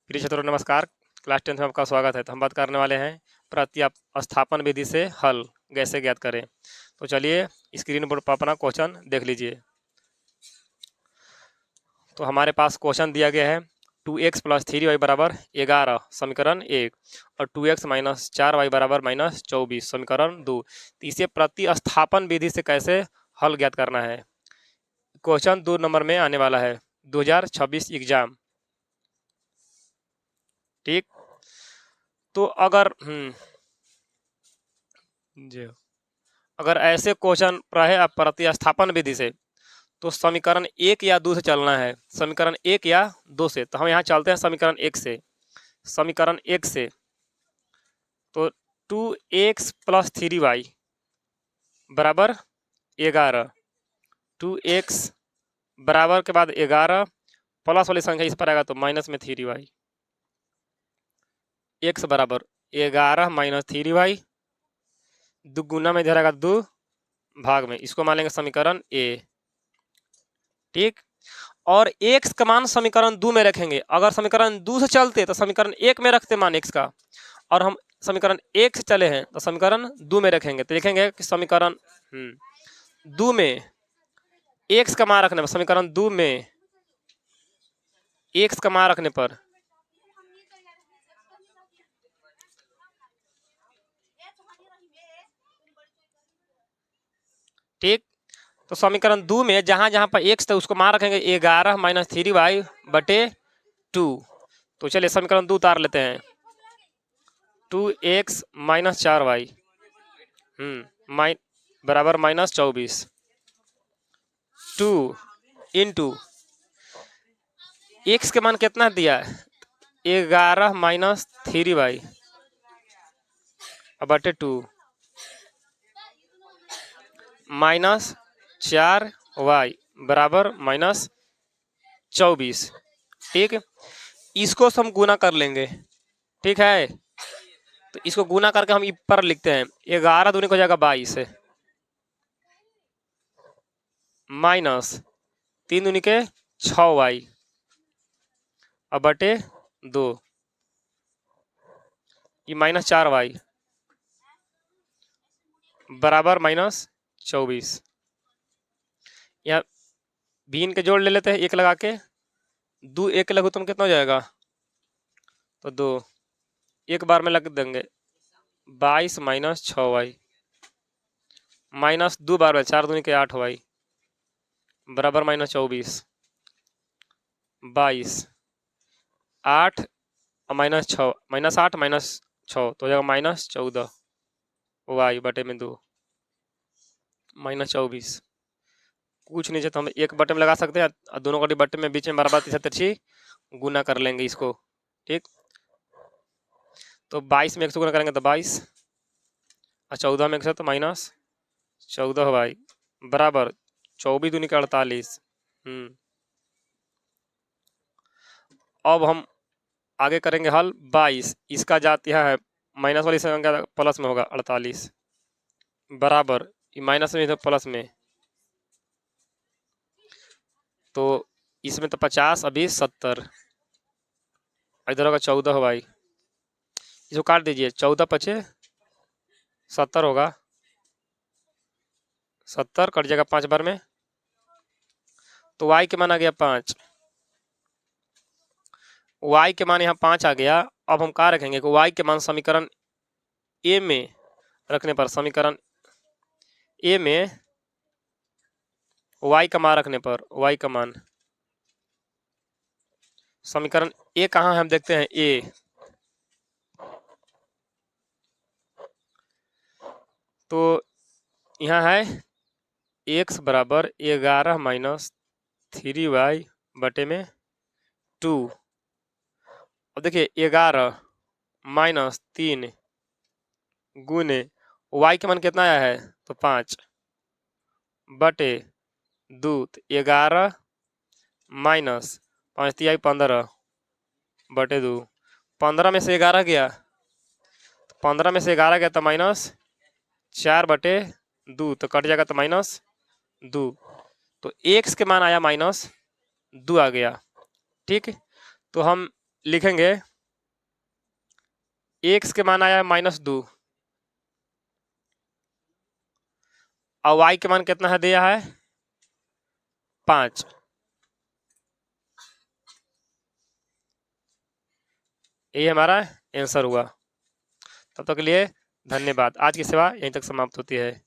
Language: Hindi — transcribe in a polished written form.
प्रिय छात्रों नमस्कार। क्लास 10 में आपका स्वागत है। तो हम बात करने वाले हैं प्रतिस्थापन विधि से हल कैसे ज्ञात करें। तो चलिए स्क्रीन पर अपना क्वेश्चन देख लीजिए। तो हमारे पास क्वेश्चन दिया गया है 2x + 3y बराबर 11 समीकरण 1 और 2x - 4y बराबर -24 समीकरण 2। तो इसे प्रतिस्थापन विधि से कैसे हल ज्ञात करना है। क्वेश्चन 2 नंबर में आने वाला है 2026 एग्जाम। ठीक, तो अगर जी अगर ऐसे क्वेश्चन रहे आप प्रतिस्थापन विधि से तो समीकरण 1 या 2 से चलना है। समीकरण 1 या 2 से, तो हम यहाँ चलते हैं समीकरण 1 से। समीकरण 1 से तो 2x + 3y बराबर 11, 2x बराबर के बाद 11 प्लस वाली संख्या इस पर आएगा तो माइनस में 3y, x बराबर 11 - 3y, दुगुना में इधर आएगा 2 भाग में, इसको मान लेंगे समीकरण ए। ठीक, और x का मान समीकरण 2 में रखेंगे। अगर समीकरण 2 से चलते तो समीकरण 1 में रखते मान x का, और हम समीकरण 1 से चले हैं तो समीकरण 2 में रखेंगे। तो लिखेंगे कि समीकरण 2 में x का मान रखने पर, समीकरण 2 में x का मान रखने पर ठीक, तो समीकरण 2 में जहां जहां पर x था उसको मान रखेंगे 11 - 3y बटे 2। तो चलिए समीकरण 2 उतार लेते हैं। 2x - 4y बराबर -24, 2 इंटू x के मान कितना दिया है 11 - 3y बटे 2 -4y बराबर -24। ठीक, इसको हम गुना कर लेंगे। ठीक है, तो इसको गुना करके हम ऊपर लिखते हैं 11 दूनी हो जाएगा 22 माइनस 3 दूनी के 6y अब बटे 2, ये -4y बराबर -24। यहाँ बीन के जोड़ ले लेते हैं, 1 लगा के 2 1 लगू तो कितना हो जाएगा, तो 2 एक बार में लग देंगे 22 - 6y माइनस 2 बार में 4 दूनी के 8y बराबर -24, 22 8 -6 -8 -6 तो हो जाएगा -14 y बटे में 2 -24। कुछ नहीं तो हम एक बटे में लगा सकते हैं और दोनों को बटे में बीच में बराबर तिरछी गुना कर लेंगे इसको। ठीक, तो 22 में 1 से गुना करेंगे तो 22 और 14 में 1 से तो -14y बराबर 24 दूनी का 48। अब हम आगे करेंगे हल 22, इसका जात यहाँ है माइनस वाली संख्या प्लस में होगा 48 बराबर माइनस में प्लस में, तो इसमें तो 50 अभी 70 इधर होगा 14y, इसको काट दीजिए 14 पचे 70 होगा, 70 कट जाएगा 5 बार में, तो y के मान आ गया 5, y के मान यहाँ 5 आ गया। अब हम क्या रखेंगे कि y के मान समीकरण ए में रखने पर, समीकरण ए में y का मान रखने पर, y का मान समीकरण ए कहाँ है हम देखते हैं ए, तो यहाँ है x बराबर 11 - 3y बटे में 2। अब देखिए 11 - 3 गुने y के मान कितना आया है तो 5 बटे 2, 11 माइनस 5 तिहाई 15 बटे 2, 15 में से 11 गया, 15 में से 11 गया तो -4 बटे 2, तो कट जाएगा तो -2, तो x के मान आया -2 आ गया। ठीक, तो हम लिखेंगे x के मान आया है -2 और y के मान कितना है दिया है 5। यही हमारा आंसर हुआ। तब तक के लिए धन्यवाद। आज की सेवा यहीं तक समाप्त होती है।